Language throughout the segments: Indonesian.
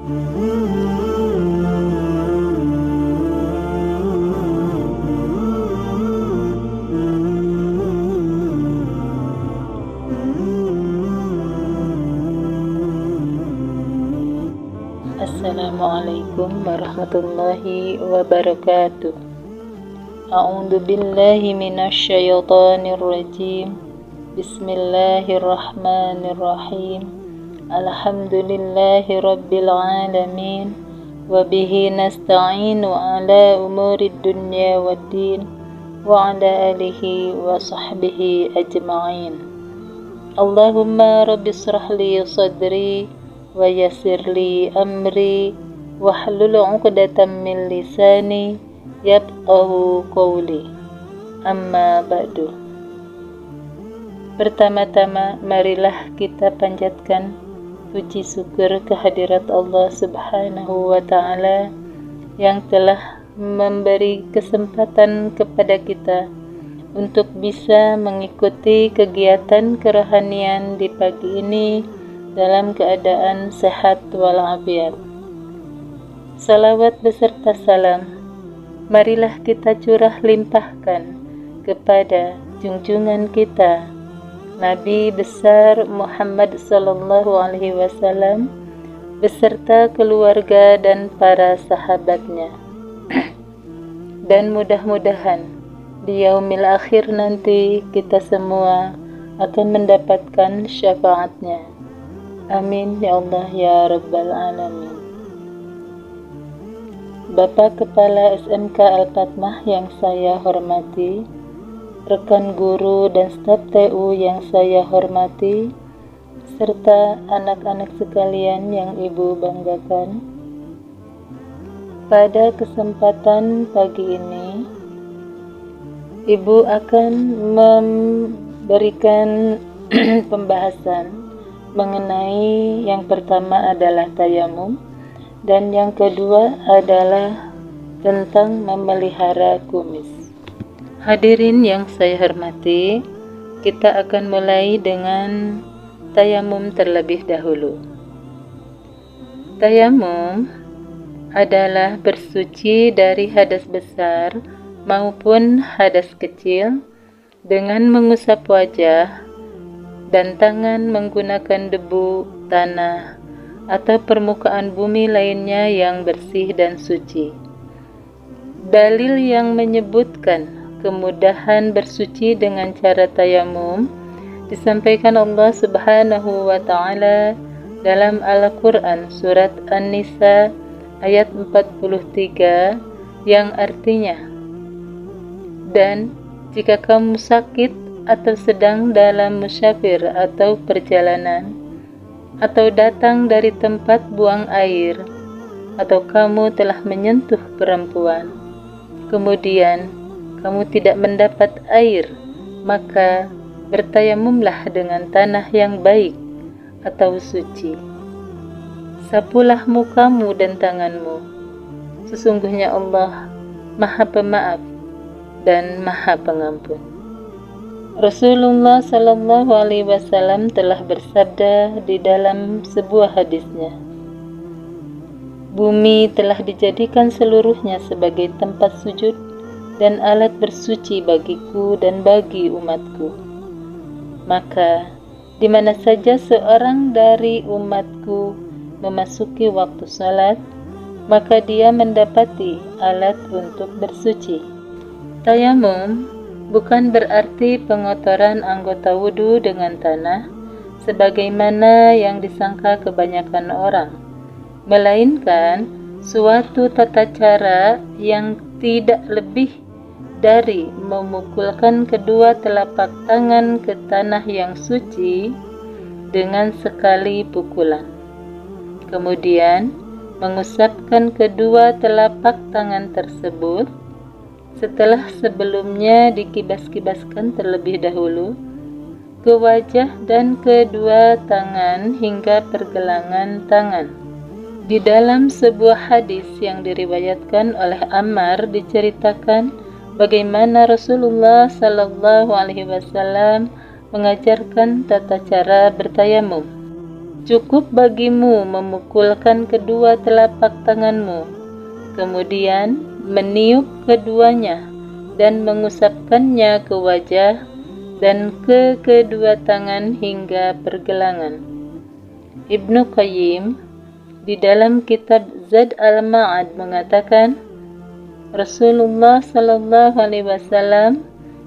Assalamualaikum warahmatullahi wabarakatuh. A'udzu billahi minasyaitonir rajim. Bismillahirrahmanirrahim. Alhamdulillahi rabbil alamin. Wa bihi nasta'inu ala umurid dunya waddin. Wa ala alihi wa sahbihi ajma'in. Allahumma rabbi shrah li sadri wa yassirli amri wahlul 'uqdatam min lisani yafqahu qawli. Amma ba'du. Pertama-tama marilah kita panjatkan puji syukur kehadirat Allah Subhanahu wa taala yang telah memberi kesempatan kepada kita untuk bisa mengikuti kegiatan kerohanian di pagi ini dalam keadaan sehat walafiat. Salawat beserta salam marilah kita curah limpahkan kepada junjungan kita Nabi besar Muhammad sallallahu alaihi wasallam beserta keluarga dan para sahabatnya. Dan mudah-mudahan di yaumil akhir nanti kita semua akan mendapatkan syafaatnya. Amin ya Allah ya Rabbal Alamin. Bapak Kepala SMK Al-Fatmah yang saya hormati, rekan guru dan staf TU yang saya hormati, serta anak-anak sekalian yang Ibu banggakan. Pada kesempatan pagi ini, Ibu akan memberikan pembahasan mengenai yang pertama adalah tayamum dan yang kedua adalah tentang memelihara kumis. Hadirin yang saya hormati, kita akan mulai dengan tayamum terlebih dahulu. Tayamum adalah bersuci dari hadas besar maupun hadas kecil dengan mengusap wajah dan tangan menggunakan debu, tanah, atau permukaan bumi lainnya yang bersih dan suci. Dalil yang menyebutkan kemudahan bersuci dengan cara tayamum disampaikan Allah Subhanahu wa taala dalam Al-Qur'an surat An-Nisa ayat 43 yang artinya, dan jika kamu sakit atau sedang dalam musafir atau perjalanan, atau datang dari tempat buang air, atau kamu telah menyentuh perempuan, kemudian kamu tidak mendapat air, maka bertayamumlah dengan tanah yang baik atau suci. Sapulah mukamu dan tanganmu. Sesungguhnya Allah Maha Pemaaf dan Maha Pengampun. Rasulullah sallallahu alaihi wasallam telah bersabda di dalam sebuah hadisnya, bumi telah dijadikan seluruhnya sebagai tempat sujud dan alat bersuci bagiku dan bagi umatku. Maka di mana saja seorang dari umatku memasuki waktu salat, maka dia mendapati alat untuk bersuci. Tayamum bukan berarti pengotoran anggota wudhu dengan tanah sebagaimana yang disangka kebanyakan orang, melainkan suatu tata cara yang tidak lebih dari memukulkan kedua telapak tangan ke tanah yang suci dengan sekali pukulan, kemudian mengusapkan kedua telapak tangan tersebut setelah sebelumnya dikibas-kibaskan terlebih dahulu ke wajah dan kedua tangan hingga pergelangan tangan. Di dalam sebuah hadis yang diriwayatkan oleh Ammar diceritakan bagaimana Rasulullah sallallahu alaihi wasallam mengajarkan tata cara bertayamum. Cukup bagimu memukulkan kedua telapak tanganmu, kemudian meniup keduanya dan mengusapkannya ke wajah dan ke kedua tangan hingga pergelangan. Ibnu Qayyim di dalam kitab Zad al-Ma'ad mengatakan, Rasulullah Shallallahu Alaihi Wasallam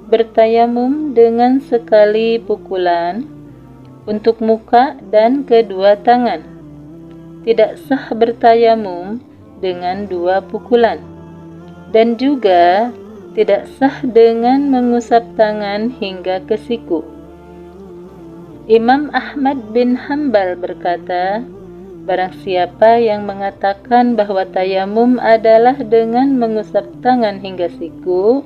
bertayamum dengan sekali pukulan untuk muka dan kedua tangan. Tidak sah bertayamum dengan dua pukulan, dan juga tidak sah dengan mengusap tangan hingga ke siku. Imam Ahmad bin Hanbal berkata, barang siapa yang mengatakan bahwa tayamum adalah dengan mengusap tangan hingga siku,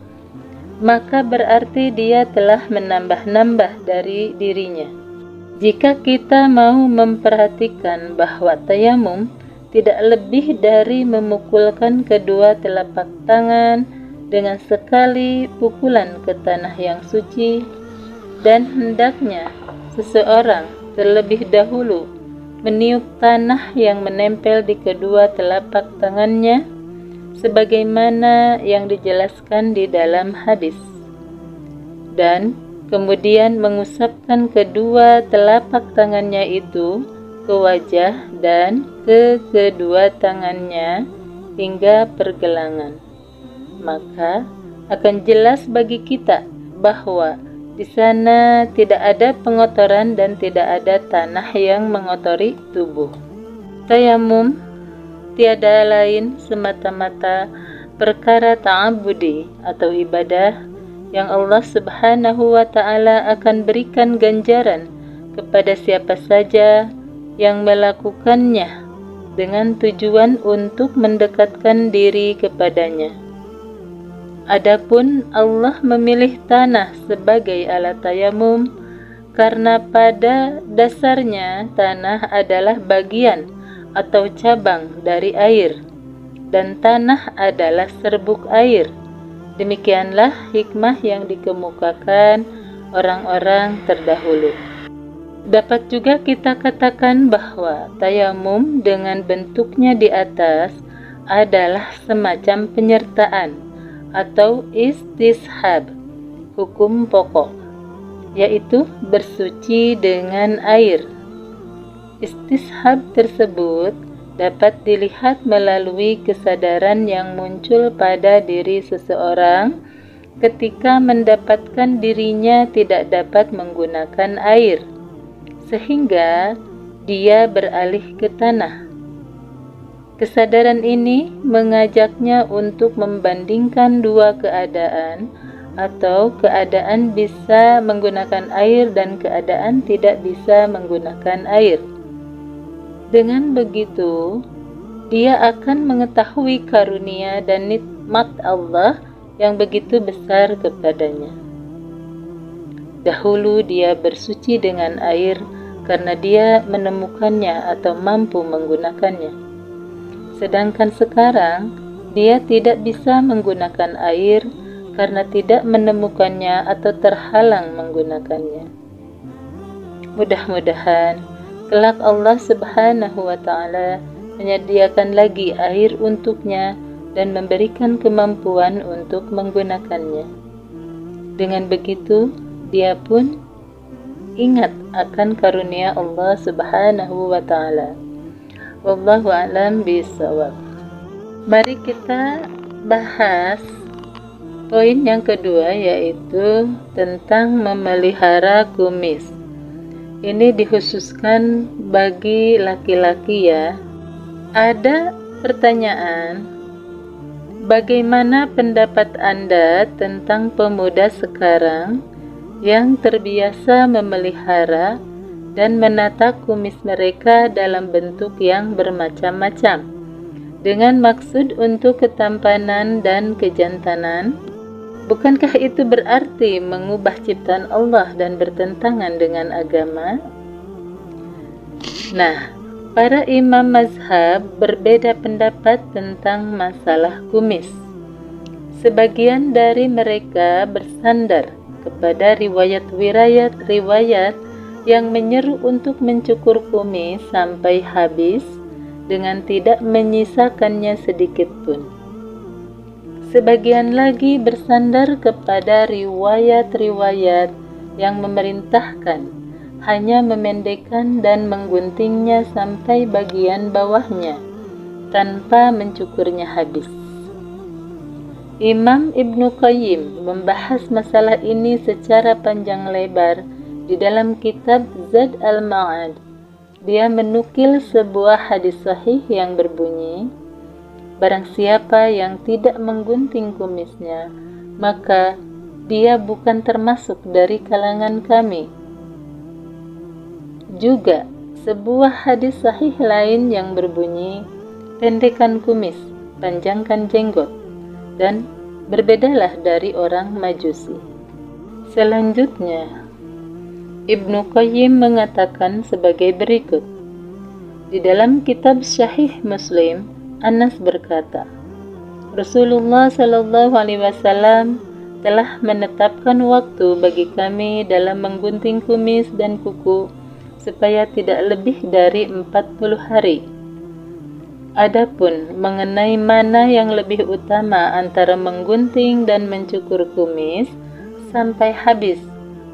maka berarti dia telah menambah-nambah dari dirinya. Jika kita mau memperhatikan bahwa tayamum tidak lebih dari memukulkan kedua telapak tangan dengan sekali pukulan ke tanah yang suci, dan hendaknya seseorang terlebih dahulu meniup tanah yang menempel di kedua telapak tangannya, sebagaimana yang dijelaskan di dalam hadis, dan kemudian mengusapkan kedua telapak tangannya itu ke wajah dan ke kedua tangannya hingga pergelangan. Maka akan jelas bagi kita bahwa di sana tidak ada pengotoran dan tidak ada tanah yang mengotori tubuh. Tayamum tiada lain semata-mata perkara ta'abudi atau ibadah yang Allah Subhanahu wa Ta'ala akan berikan ganjaran kepada siapa saja yang melakukannya dengan tujuan untuk mendekatkan diri kepadanya. Adapun Allah memilih tanah sebagai alat tayamum karena pada dasarnya tanah adalah bagian atau cabang dari air, dan tanah adalah serbuk air. Demikianlah hikmah yang dikemukakan orang-orang terdahulu. Dapat juga kita katakan bahwa tayamum dengan bentuknya di atas adalah semacam penyertaan atau istishab, hukum pokok, yaitu bersuci dengan air. Istishab tersebut dapat dilihat melalui kesadaran yang muncul pada diri seseorang ketika mendapatkan dirinya tidak dapat menggunakan air, sehingga dia beralih ke tanah. Kesadaran ini mengajaknya untuk membandingkan dua keadaan, atau keadaan bisa menggunakan air dan keadaan tidak bisa menggunakan air. Dengan begitu, dia akan mengetahui karunia dan nikmat Allah yang begitu besar kepadanya. Dahulu dia bersuci dengan air karena dia menemukannya atau mampu menggunakannya. Sedangkan sekarang dia tidak bisa menggunakan air karena tidak menemukannya atau terhalang menggunakannya. Mudah-mudahan kelak Allah Subhanahu wa Ta'ala menyediakan lagi air untuknya dan memberikan kemampuan untuk menggunakannya. Dengan begitu, dia pun ingat akan karunia Allah Subhanahu wa Ta'ala. Wallahu a'lam bishawab. Mari kita bahas poin yang kedua, yaitu tentang memelihara kumis. Ini dikhususkan bagi laki-laki ya. Ada pertanyaan, bagaimana pendapat Anda tentang pemuda sekarang yang terbiasa memelihara dan menata kumis mereka dalam bentuk yang bermacam-macam dengan maksud untuk ketampanan dan kejantanan? Bukankah itu berarti mengubah ciptaan Allah dan bertentangan dengan agama? Nah, para imam mazhab berbeda pendapat tentang masalah kumis. Sebagian dari mereka bersandar kepada riwayat-riwayat yang menyeru untuk mencukur kumis sampai habis dengan tidak menyisakannya sedikit pun. Sebagian lagi bersandar kepada riwayat-riwayat yang memerintahkan hanya memendekkan dan mengguntingnya sampai bagian bawahnya tanpa mencukurnya habis. Imam Ibnu Qayyim membahas masalah ini secara panjang lebar di dalam kitab Zad al-Ma'ad. Dia menukil sebuah hadis sahih yang berbunyi, "Barang siapa yang tidak menggunting kumisnya, maka dia bukan termasuk dari kalangan kami." Juga sebuah hadis sahih lain yang berbunyi, "Pendekkan kumis, panjangkan jenggot, dan berbedalah dari orang Majusi." Selanjutnya, Ibnu Qayyim mengatakan sebagai berikut. Di dalam kitab Sahih Muslim, Anas berkata, Rasulullah Shallallahu Alaihi Wasallam telah menetapkan waktu bagi kami dalam menggunting kumis dan kuku supaya tidak lebih dari 40 hari. Adapun mengenai mana yang lebih utama antara menggunting dan mencukur kumis sampai habis,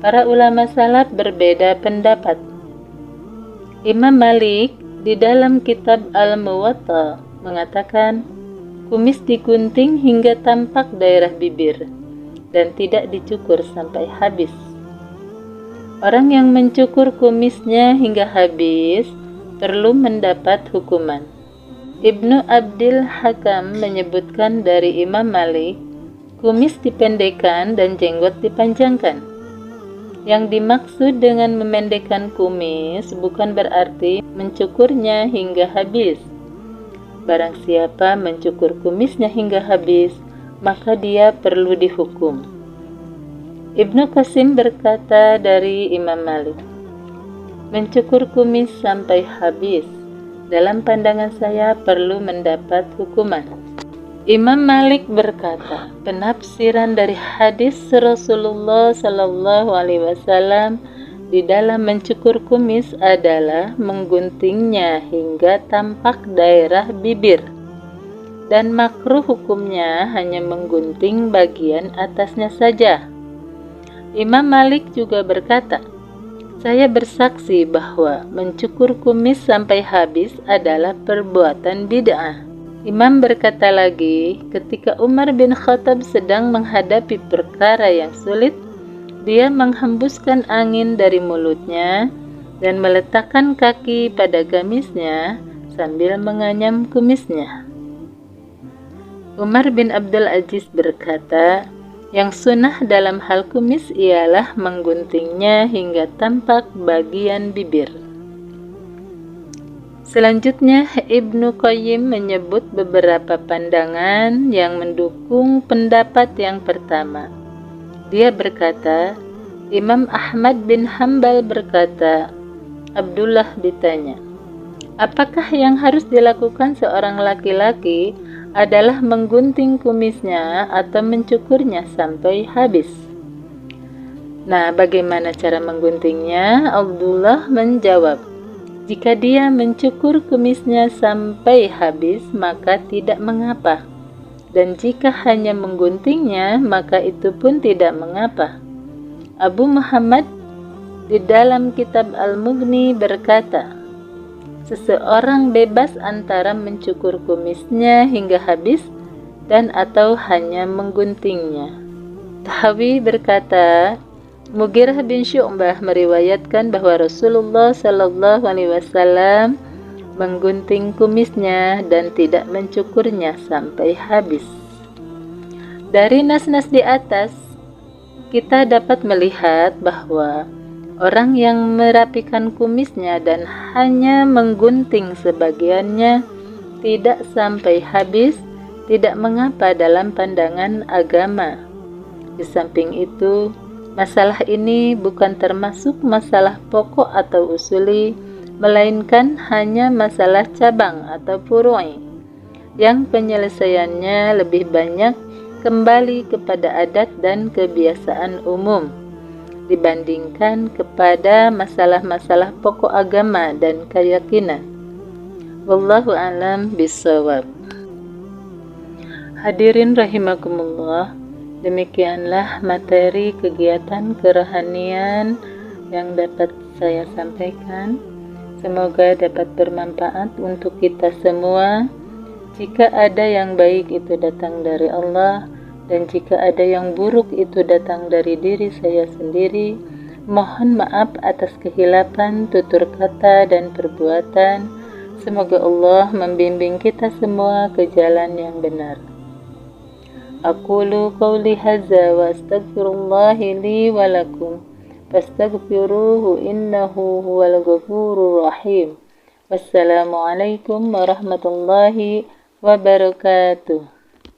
para ulama salaf berbeda pendapat. Imam Malik di dalam kitab Al-Muwatta mengatakan, kumis digunting hingga tampak daerah bibir dan tidak dicukur sampai habis. Orang yang mencukur kumisnya hingga habis perlu mendapat hukuman. Ibnu Abdil Hakam menyebutkan dari Imam Malik, kumis dipendekkan dan jenggot dipanjangkan. Yang dimaksud dengan memendekkan kumis bukan berarti mencukurnya hingga habis. Barang siapa mencukur kumisnya hingga habis, maka dia perlu dihukum. Ibnu Qasim berkata dari Imam Malik, mencukur kumis sampai habis, dalam pandangan saya perlu mendapat hukuman. Imam Malik berkata, penafsiran dari hadis Rasulullah Sallallahu Alaihi Wasallam di dalam mencukur kumis adalah mengguntingnya hingga tampak daerah bibir, dan makruh hukumnya hanya menggunting bagian atasnya saja. Imam Malik juga berkata, saya bersaksi bahwa mencukur kumis sampai habis adalah perbuatan bid'ah. Imam berkata lagi, ketika Umar bin Khattab sedang menghadapi perkara yang sulit, dia menghembuskan angin dari mulutnya dan meletakkan kaki pada gamisnya sambil menganyam kumisnya. Umar bin Abdul Aziz berkata, yang sunnah dalam hal kumis ialah mengguntingnya hingga tampak bagian bibir. Selanjutnya, Ibnu Qayyim menyebut beberapa pandangan yang mendukung pendapat yang pertama. Dia berkata, Imam Ahmad bin Hanbal berkata, Abdullah ditanya, apakah yang harus dilakukan seorang laki-laki adalah menggunting kumisnya atau mencukurnya sampai habis? Nah, bagaimana cara mengguntingnya? Abdullah menjawab, jika dia mencukur kumisnya sampai habis, maka tidak mengapa. Dan jika hanya mengguntingnya, maka itu pun tidak mengapa. Abu Muhammad di dalam kitab Al-Mughni berkata, seseorang bebas antara mencukur kumisnya hingga habis dan atau hanya mengguntingnya. Tahawi berkata, Mughirah bin Syu'bah meriwayatkan bahwa Rasulullah Sallallahu Alaihi Wasallam menggunting kumisnya dan tidak mencukurnya sampai habis. Dari nas-nas di atas, kita dapat melihat bahwa orang yang merapikan kumisnya dan hanya menggunting sebagiannya tidak sampai habis tidak mengapa dalam pandangan agama. Di samping itu, masalah ini bukan termasuk masalah pokok atau usuli, melainkan hanya masalah cabang atau furu'i, yang penyelesaiannya lebih banyak kembali kepada adat dan kebiasaan umum. dibandingkan kepada masalah-masalah pokok agama dan keyakinan. Wallahu a'lam bishawab. Hadirin rahimakumullah, demikianlah materi kegiatan kerohanian yang dapat saya sampaikan. Semoga dapat bermanfaat untuk kita semua. Jika ada yang baik itu datang dari Allah, dan jika ada yang buruk itu datang dari diri saya sendiri. Mohon maaf atas kehilapan tutur kata dan perbuatan. Semoga Allah membimbing kita semua ke jalan yang benar. Aqulu qawli hadza wa astaghfirullahi li wa lakum fastaghfiruhu innahu huwal ghafurur rahim. Wassalamualaikum warahmatullahi wabarakatuh.